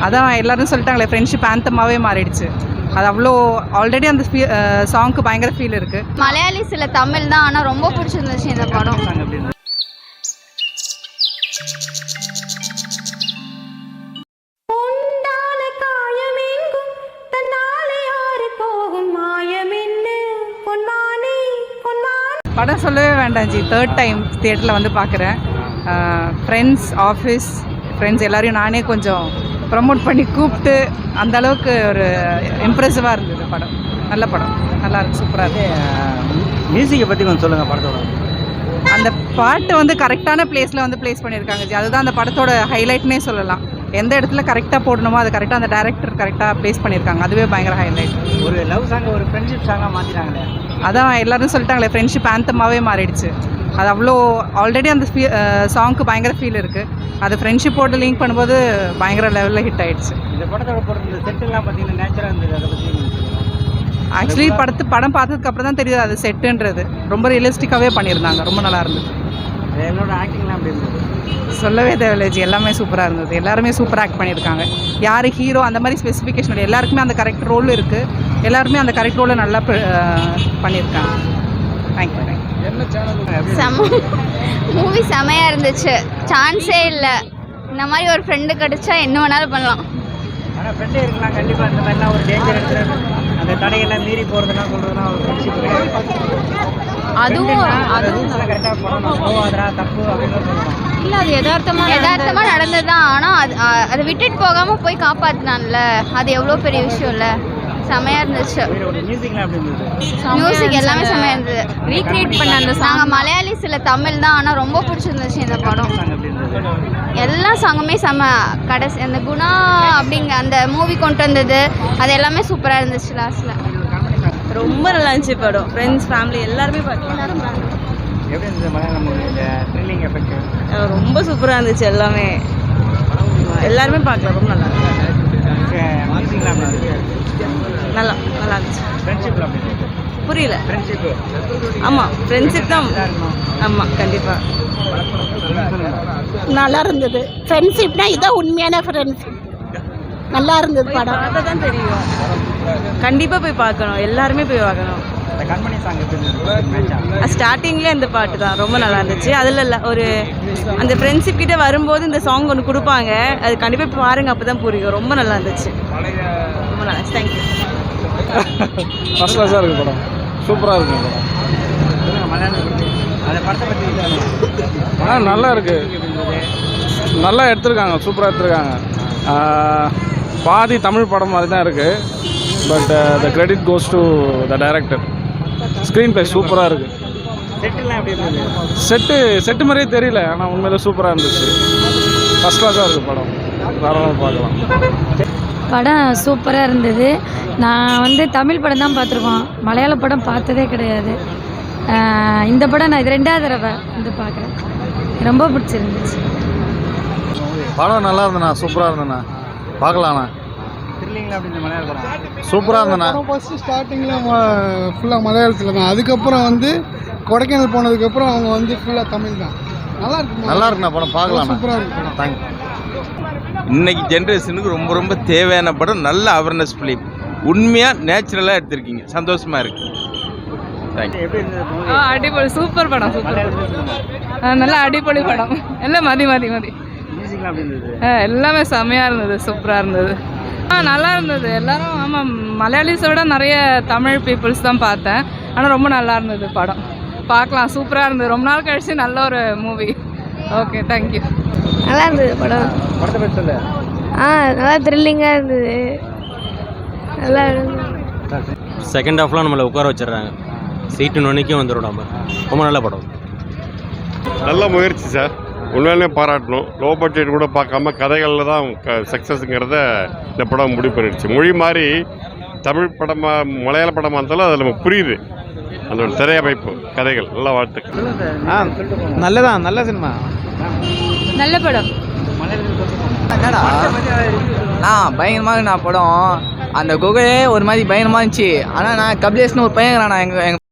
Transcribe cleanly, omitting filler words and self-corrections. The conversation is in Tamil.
அதான் எல்லாரும் சொல்லிட்டாங்களே ஃப்ரெண்ட்ஷிப் ஆந்தமாகவே மாறிடுச்சு. அது அவ்வளோ ஆல்ரெடி அந்த சாங்க்கு பயங்கர ஃபீல் இருக்குது. மலையாளி சில தமிழ் தான், ஆனால் ரொம்ப பிடிச்சிருந்துச்சு இந்த படம். படம் சொல்லவே வேண்டாம் ஜி, 3rd டைம் தியேட்டரில் வந்து பார்க்குறேன். ஃப்ரெண்ட்ஸ், ஆஃபீஸ் ஃப்ரெண்ட்ஸ் எல்லாரையும் நானே கொஞ்சம் ப்ரமோட் பண்ணி கூப்பிட்டு அந்த அளவுக்கு ஒரு இம்ப்ரெசிவாக இருந்தது படம். நல்ல படம், நல்லா இருக்கு, சூப்பராக இருக்குது. மியூசிக்கை பற்றி கொஞ்சம் சொல்லுங்கள். படத்தோட அந்த பாட்டு வந்து கரெக்டான பிளேஸில் வந்து ப்ளேஸ் பண்ணியிருக்காங்க ஜி. அதுதான் அந்த படத்தோட ஹைலைட்னே சொல்லலாம். எந்த இடத்துல கரெக்டாக போடணுமோ அது கரெக்டாக அந்த டைரக்டர் கரெக்டாக ப்ளேஸ் பண்ணியிருக்காங்க. அதுவே பயங்கர ஹைலைட். ஒரு லவ் சாங், ஒரு ஃப்ரெண்ட்ஷிப் சாங்காக மாற்றிட்டாங்களே. அதான் எல்லாரும் சொல்லிட்டாங்களே ஃப்ரெண்ட்ஷிப் ஆந்தமாகவே மாறிடுச்சு. அது அவ்வளோ ஆல்ரெடி அந்த சாங்க்கு பயங்கர ஃபீல் இருக்குது. அது ஃப்ரெண்ட்ஷிப்போடு லிங்க் பண்ணும்போது பயங்கர லெவலில் ஹிட் ஆகிடுச்சு. இந்த படத்தோட போடுற இந்த செட்டெல்லாம் பார்த்தீங்கன்னா நேச்சுரலாக இருந்தது. அதை பற்றி ஆக்சுவலி படம் பார்த்ததுக்கு அப்புறம் தான் தெரியுது அது செட்டுன்றது. ரொம்ப ரியலிஸ்டிக்காகவே பண்ணியிருந்தாங்க, ரொம்ப நல்லா இருந்தது. என்னோட ஆக்டிங்லாம் அப்படி இருந்தது, சொல்லவே தேவையில்லை ஜி. எல்லாமே சூப்பராக இருந்தது. எல்லாருமே சூப்பராக ஆக்ட் பண்ணியிருக்காங்க. யார் ஹீரோ அந்த மாதிரி ஸ்பெசிஃபிகேஷன் இல்லை. எல்லாருக்குமே அந்த கரெக்ட் ரோல் இருக்குது. எல்லாருமே அந்த கரெக்ட் ரோலை நல்லா பண்ணியிருக்காங்க. தேங்க்யூ. மூவி செமையாக இருந்துச்சு, சான்ஸே இல்லை. இந்த மாதிரி ஒரு ஃப்ரெண்டு கிடச்சா என்ன வேணாலும் பண்ணலாம். ஆனால் ஃப்ரெண்டே இருக்கலாம் கண்டிப்பாக. இந்த மாதிரிலாம் ஒரு டேஞ்சர் எடுத்து அந்த தடையெல்லாம் மீறி போகிறதுனா சொல்கிறதுனா ஒரு ஃப்ரெண்ட்ஷிப் அதுவும் கரெக்டாக போகணும். போகாதரா தப்பு அப்படின்னு சொல்லணும். இல்லை, அது யதார்த்தமாக நடந்தது தான். ஆனால் அதை விட்டுட்டு போகாமல் போய் காப்பாற்றினான்ல, அது எவ்வளோ பெரிய விஷயம் இல்லை. செமையாக இருந்துச்சு. மியூசிக் எல்லாமே செமையாக இருந்தது. ரீக்ரியேட் பண்ண அந்த நாங்கள் மலையாளி சில தமிழ் தான், ஆனால் ரொம்ப பிடிச்சிருந்துச்சு இந்த படம். எல்லா சாங்குமே செம. கடைசி அந்த குணா அப்படிங்க அந்த மூவி கொண்டு வந்தது அது எல்லாமே சூப்பராக இருந்துச்சு. லாஸ்ட்டில் ரொம்ப நல்லா இருந்துச்சு படம். ஃப்ரெண்ட்ஸ், ஃபேமிலி எல்லாருமே பார்க்கலாம். ரொம்ப சூப்பராக இருந்துச்சு. எல்லாருமே பார்க்கலாம். ரொம்ப நல்லா நல்லா நல்லா இருந்துச்சு. புரியல. ஆமாம், ஃப்ரெண்ட்ஷிப் தான். ஆமாம், கண்டிப்பாக நல்லா இருந்தது. ஃப்ரெண்ட்ஷிப்னா இதான் உண்மையான ஃப்ரெண்ட்ஷிப். நல்லா இருந்தது படம். பார்த்தா தான் தெரியும். கண்டிப்பாக போய் பார்க்கணும், எல்லாருமே போய் பார்க்கணும். ஸ்டார்டிங்லேயே அந்த பாட்டு தான் ரொம்ப நல்லா இருந்துச்சு. அதில் ஒரு அந்த ஃப்ரெண்ட்ஷிப் கிட்டே வரும்போது இந்த சாங் ஒன்று கொடுப்பாங்க. அது கண்டிப்பாக பாருங்கள், அப்போ தான் புரியும். ரொம்ப நல்லா இருந்துச்சு. ரொம்ப நல்லா இருந்துச்சு. தேங்க்யூ. ஃபர்ஸ்ட் கிளாஸாக இருக்குது படம். சூப்பராக இருக்குது படம். நல்லா இருக்குது, நல்லா எடுத்திருக்காங்க, சூப்பராக எடுத்திருக்காங்க. பாதி தமிழ் படம் மாதிரி தான் இருக்குது. But the credit goes to the director. Screen play சூப்பராக இருக்குது. செட்டு மாதிரியே தெரியல, ஆனால் உண்மையிலே சூப்பராக இருந்துச்சு. ஃபர்ஸ்ட் கிளாஸாக இருக்குது படம். தாராளமாக பார்க்கலாம். படம் சூப்பராக இருந்தது. நான் வந்து தமிழ் படம் தான் பார்த்துருக்கோம், மலையாள படம் பார்த்ததே கிடையாது. இந்த படம் நான் இது 2வது தடவை வந்து பார்க்குறேன். ரொம்ப பிடிச்சிருந்துச்சு. படம் நல்லா இருந்தண்ணா, சூப்பராக இருந்தண்ணா, பார்க்கலாண்ணா. சூப்பராக இருந்தண்ணா. ஃபஸ்ட்டு ஸ்டார்டிங்கில் ஃபுல்லாக மலையாளத்தில் தான். அதுக்கப்புறம் வந்து கொடைக்கானல் போனதுக்கப்புறம் அவங்க வந்து ஃபுல்லாக தமிழ் தான். நல்லா இருக்குண்ணா படம், பார்க்கலாம். சூப்பராக இருக்கு. தேங்க்யூ. இன்னைக்கு ஜென்ரேஷனுக்கு ரொம்ப ரொம்ப தேவையான படம். நல்ல அவேர்னஸ் ஃபிலிம். உண்மையாக நேச்சுரலாக எடுத்திருக்கீங்க, சந்தோஷமாக இருக்குது. அடிப்பொலி, சூப்பர் படம். சூப்பர், நல்லா அடிப்பொலி படம். எல்லாம் மதி எல்லாமே செமையாக இருந்தது, சூப்பராக இருந்தது. நல்லா இருந்தது. எல்லாரும் ஆமாம், மலையாளிஸை விட நிறைய தமிழ் பீப்புள்ஸ் தான் பார்த்தேன். ஆனால் ரொம்ப நல்லா இருந்தது படம். பார்க்கலாம், சூப்பராக இருந்தது. ரொம்ப நாள் கழிச்சு நல்ல ஒரு மூவி. Okay, thank you. நல்லா இருந்தது படம். நல்லா த்ரில்லிங்காக இருந்தது. நல்லா இருந்தது. செகண்ட் ஹாஃப்லாம் நம்மளை உட்கார வச்சிடுறாங்க. சீட்டு நுண்ணிக்கும் வந்துடும். நம்ம ரொம்ப நல்ல படம். நல்ல முயற்சி சார், உண்மையிலுமே பாராட்டணும். லோ பட்ஜெட் கூட பார்க்காம கதைகளில் தான் சக்ஸஸுங்கிறத இந்த படம் முடிவு பண்ணிடுச்சு. மொழி மாதிரி தமிழ் படமாக மலையாள படமாக இருந்தாலும் அதில் நமக்கு புரியுது அந்த திரையமைப்பு, கதைகள். நல்ல வாழ்த்துக்கள். நல்லதான், நல்ல சினிமா, நல்ல படம். பயங்கரமாக நான் படம். அந்த குகையே ஒரு மாதிரி பயங்கரமாக இருந்துச்சு. ஆனால் நான் கபிலேஷ்னு ஒரு பையன் எங்கள்